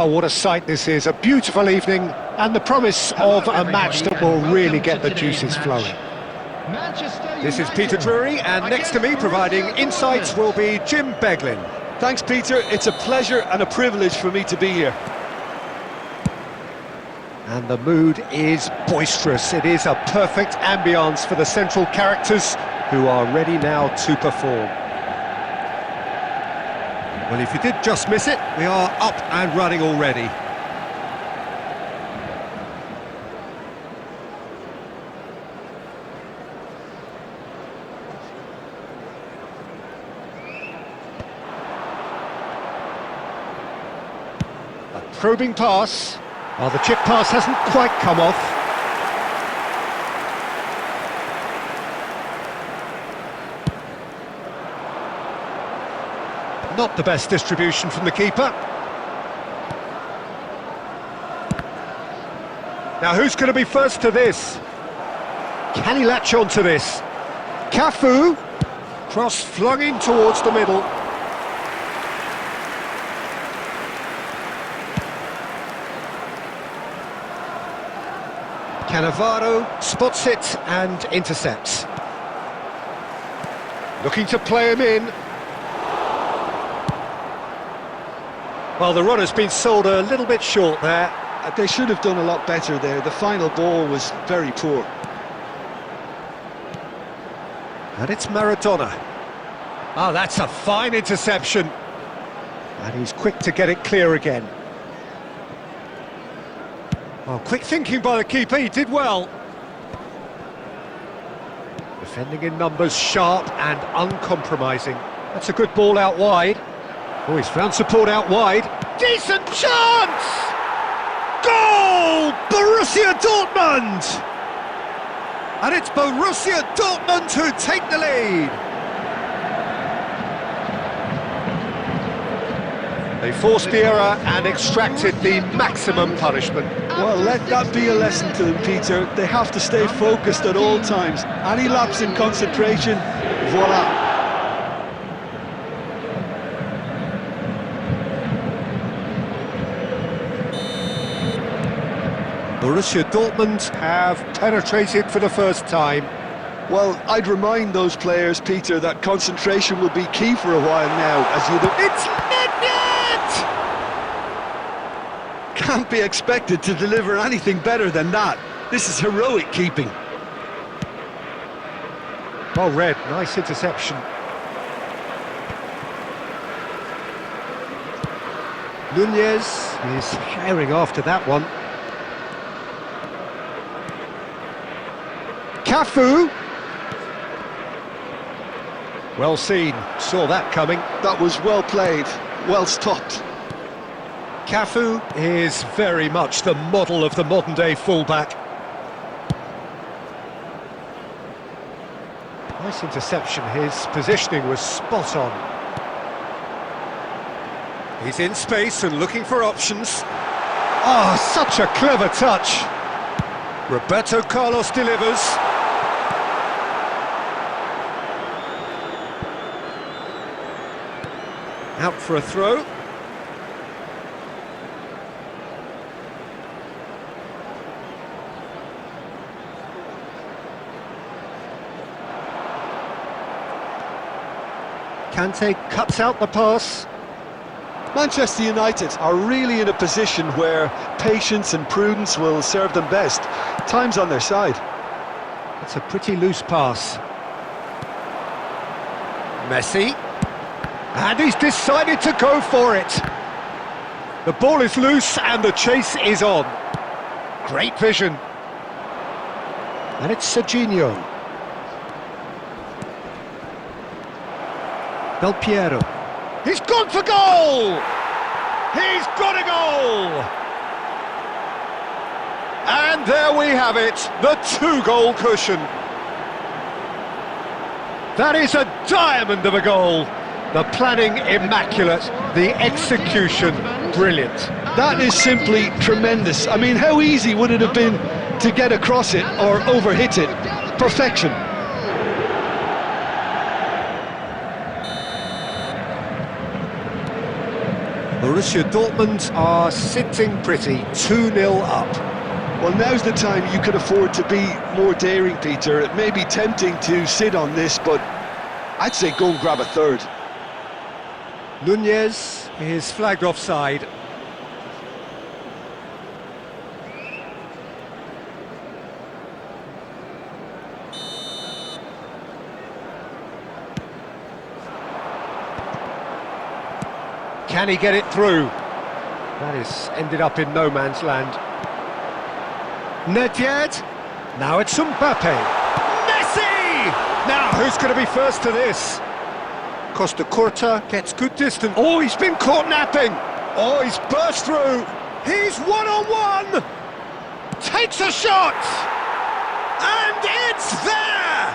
Oh, what a sight this is. A beautiful evening and the promise of a match that will really get the juices flowing. This is Peter Drury, and next to me providing insights will be Jim Beglin. Thanks, Peter. It's a pleasure and a privilege for me to be here. And the mood is boisterous. It is a perfect ambience for the central characters who are ready now to perform. Well, if you did just miss it, we are up and running already. A probing pass. Oh, the chip pass hasn't quite come off. Not the best distribution from the keeper. Now who's going to be first to this? Can he latch on to this? Cafu. Cross flung in towards the middle. Cannavaro spots it and intercepts. Looking to play him in. Well, the runner's been sold a little bit short there. They should have done a lot better there. The final ball was very poor. And it's Maradona. Oh, that's a fine interception. And he's quick to get it clear again. Oh, quick thinking by the keeper, he did well. Defending in numbers, sharp and uncompromising. That's a good ball out wide. Oh, he's found support out wide. Decent chance! Goal! Burusiya Dortmund! And it's Burusiya Dortmund who take the lead. They forced the error and extracted the maximum punishment. Well, let that be a lesson to them, Peter. They have to stay focused at all times. Any lapse in concentration, voila. Borussia Dortmund have penetrated for the first time. Well, I'd remind those players, Peter, that concentration will be key for a while now, as you... It's Nedved! Can't be expected to deliver anything better than that. This is heroic keeping. Well read, nice interception. Nunez is herring after that one. Cafu. Well seen, saw that coming. That was well played, well stopped. Cafu is very much the model of the modern-day fullback. Nice interception, his positioning was spot on. He's in space and looking for options. Oh, such a clever touch. Roberto Carlos delivers. Out for a throw. Kante cuts out the pass. Manchester United are really in a position where patience and prudence will serve them best. Time's on their side. It's a pretty loose pass. Messi. And he's decided to go for it. The ball is loose and the chase is on. Great vision. And it's Serginho. Del Piero. He's gone for goal! He's got a goal! And there we have it, the two-goal cushion. That is a diamond of a goal. The planning immaculate, the execution brilliant. That is simply tremendous. I mean, how easy would it have been to get across it or overhit it? Perfection. Borussia Dortmund are sitting pretty, 2-0 up. Well, now's the time you can afford to be more daring, Peter. It may be tempting to sit on this, but I'd say go and grab a third. Nunez is flagged offside. Can he get it through? That is ended up in no man's land. Nedved. Now it's Mbappe. Messi! Now who's going to be first to this? Costa Curta gets good distance. Oh, he's been caught napping. Oh, he's burst through. He's one-on-one. Takes a shot. And it's there.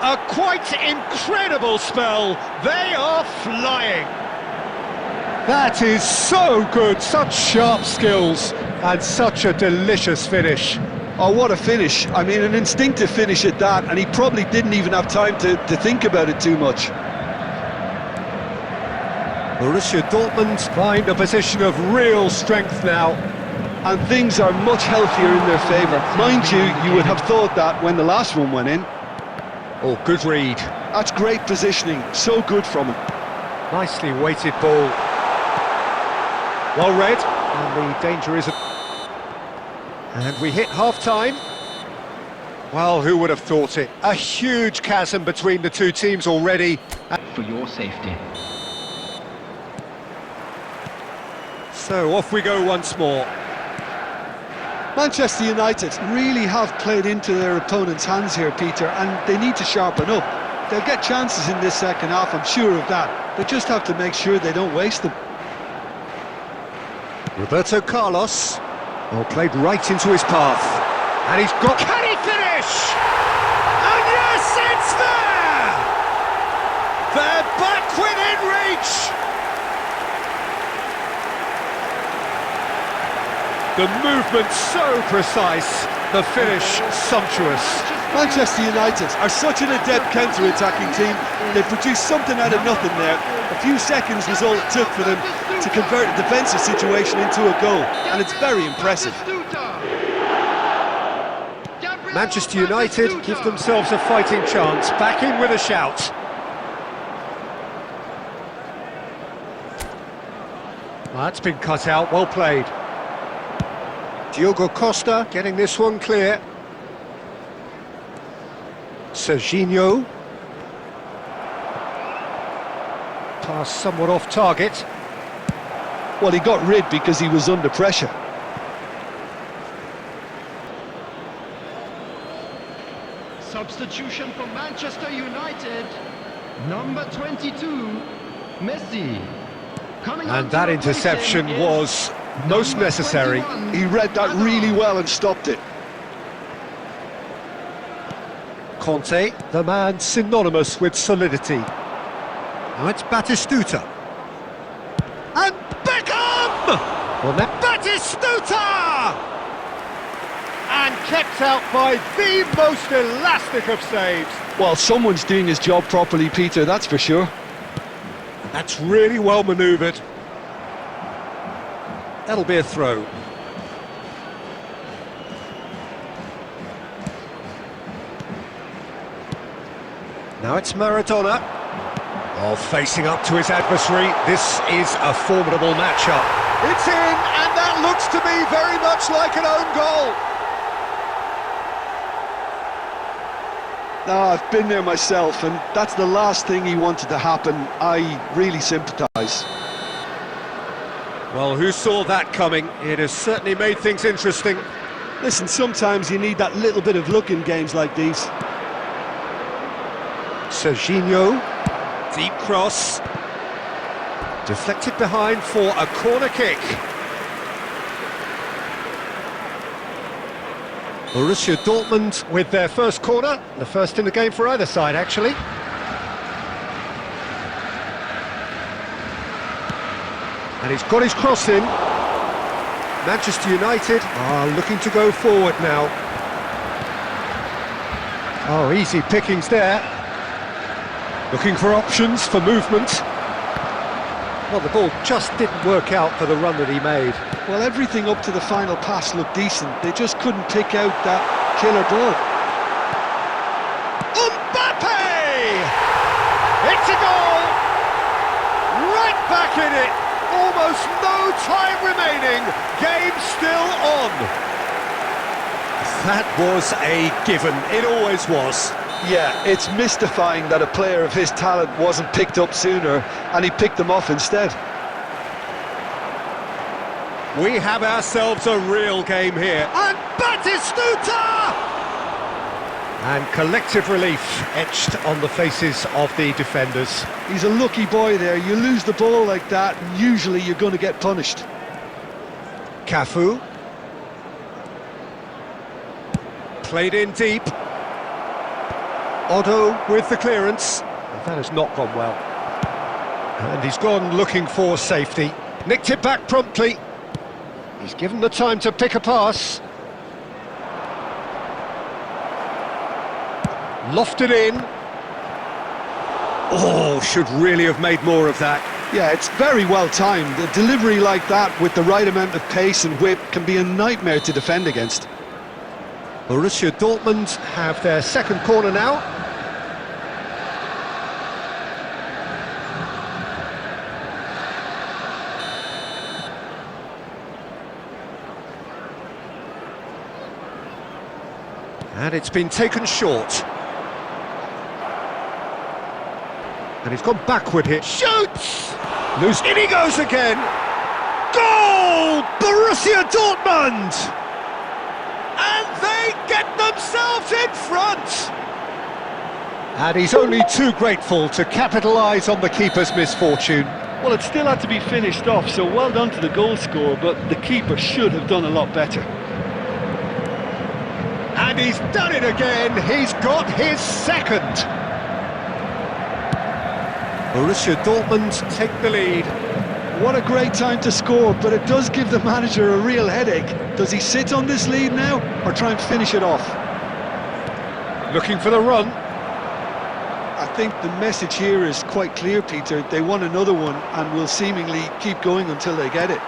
A quite incredible spell. They are flying. That is so good, such sharp skills, and such a delicious finish. Oh, what a finish. I mean, an instinctive finish at that, and he probably didn't even have time to think about it too much. Borussia Dortmund find a position of real strength now. And things are much healthier in their favour. Mind you, you would have thought that when the last one went in. Oh, good read. That's great positioning, so good from him. Nicely weighted ball. Well read, and the danger is... And we hit half-time. Well, who would have thought it? A huge chasm between the two teams already. For your safety. So off we go once more. Manchester United really have played into their opponent's hands here, Peter, and they need to sharpen up. They'll get chances in this second half, I'm sure of that. They just have to make sure they don't waste them. Roberto Carlos, well, played right into his path, and he's got... Can he finish? And yes, it's there! They're back within reach! The movement so precise, the finish sumptuous. Manchester United are such an adept counter-attacking team. They produced something out of nothing there. A few seconds was all it took for them to convert a defensive situation into a goal, and it's very impressive. Manchester United give themselves a fighting chance, back in with a shout. Well, that's been cut out, well played. Diogo Costa getting this one clear. Serginho. Pass somewhat off target. Well, he got rid because he was under pressure. Substitution for Manchester United. Number 22, Messi. And that interception was most necessary. He read that really well and stopped it. Conte, the man synonymous with solidity. Now it's Batistuta. And Beckham! Well, now Batistuta! And kept out by the most elastic of saves. Well, someone's doing his job properly, Peter, that's for sure. That's really well manoeuvred. That'll be a throw. Now it's Maradona. Oh, facing up to his adversary. This is a formidable matchup. It's in, and that looks to me very much like an own goal. No, I've been there myself, and that's the last thing he wanted to happen. I really sympathise. Well, who saw that coming? It has certainly made things interesting. Listen, sometimes you need that little bit of luck in games like these. Serginho, deep cross. Deflected behind for a corner kick. Borussia Dortmund with their first corner, the first in the game for either side, actually. And he's got his cross in. Manchester United are looking to go forward now. Oh, easy pickings there. Looking for options for movement. Well, the ball just didn't work out for the run that he made. Well, everything up to the final pass looked decent. They just couldn't pick out that killer ball. Mbappe! It's a goal! Right back in it! Almost no time remaining. Game still on. That was a given. It always was. Yeah, it's mystifying that a player of his talent wasn't picked up sooner, and he picked them off instead. We have ourselves a real game here. And Batistuta! And collective relief etched on the faces of the defenders. He's a lucky boy there. You lose the ball like that, and usually you're going to get punished. Cafu. Played in deep. Otto with the clearance. That has not gone well. And he's gone looking for safety. Nicked it back promptly. He's given the time to pick a pass. Lofted in. Oh, should really have made more of that. Yeah, it's very well timed. A delivery like that with the right amount of pace and whip can be a nightmare to defend against. Borussia Dortmund have their second corner now. And it's been taken short. And he's gone backward here. Shoots! Loose. In he goes again! Goal! Borussia Dortmund! And they get themselves in front! And he's only too grateful to capitalise on the keeper's misfortune. Well, it still had to be finished off, so well done to the goal scorer, but the keeper should have done a lot better. And he's done it again. He's got his second. Borussia Dortmund take the lead. What a great time to score, but it does give the manager a real headache. Does he sit on this lead now, or try and finish it off? Looking for the run. I think the message here is quite clear, Peter. They want another one and will seemingly keep going until they get it.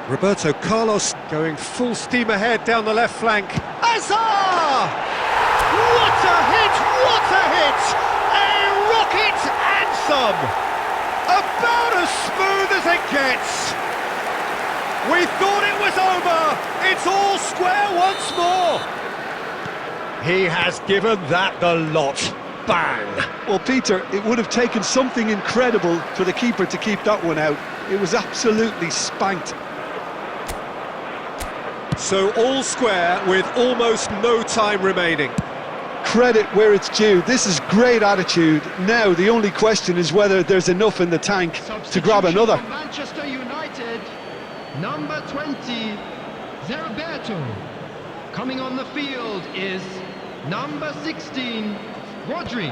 Roberto Carlos going full steam ahead down the left flank. Hazard! What a hit! What a hit! A rocket and some! About as smooth as it gets! We thought it was over! It's all square once more! He has given that the lot. Bang! Well, Peter, it would have taken something incredible for the keeper to keep that one out. It was absolutely spanked. So all square with almost no time remaining. Credit where it's due. This is great attitude. Now the only question is whether there's enough in the tank to grab another. For Manchester United, number 20, Zerberto. Coming on the field is number 16, Rodri.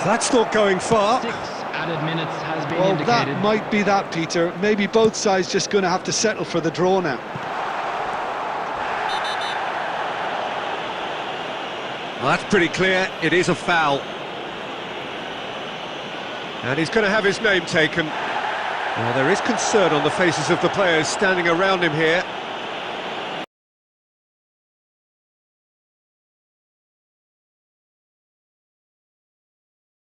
That's not going far. 6 added minutes has been Well, indicated. that might be that, Peter. Maybe both sides just going to have to settle for the draw now. Well, that's pretty clear. It is a foul. And he's going to have his name taken. Well, there is concern on the faces of the players standing around him here.